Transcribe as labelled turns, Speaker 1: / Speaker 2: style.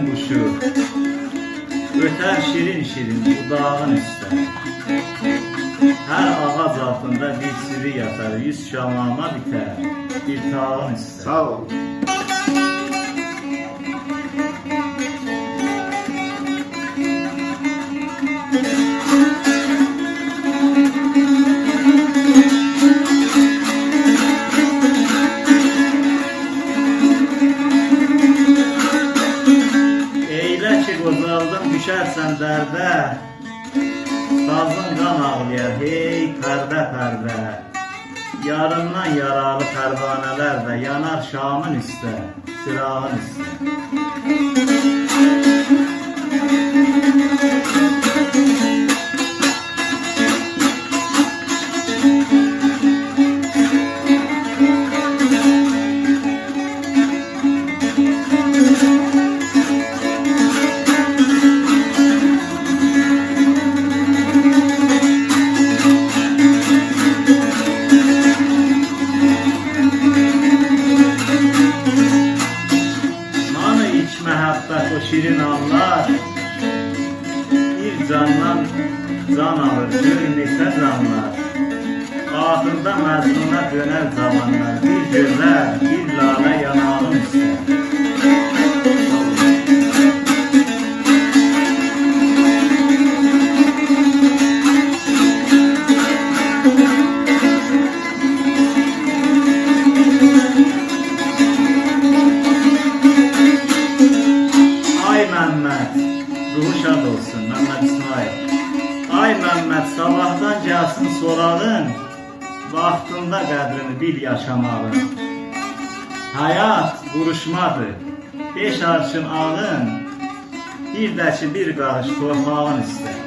Speaker 1: quşu, ötər şirin-şirin budağın üstə. Hər ağac altında bir sürü yatar, 100 şamama bitər bir tağın üstə.
Speaker 2: Sağ ol.
Speaker 1: Qocaldım düşərsən dərdə, sazın qan ağlayar hey pərdə-pərdə. Yarından yaralı pərvanələr də yanar şamın üstə, sırağın üstə. Məhəbbət o şirin anlar, bir candan can alır, görünməkdə canlar. Altında məzmuna dönər zamanlar, bir gözlər, bir lalə yanağın üstə. Ruhu şad olsun, Məmməd İsmail. Ay Məmməd, sabahdan gəlsin sorağın, vaxtında qədrini bil yaşamağın. Həyat quruşmadır, 5 arşın ağın, bir də ki bir qarış torpağın üstə.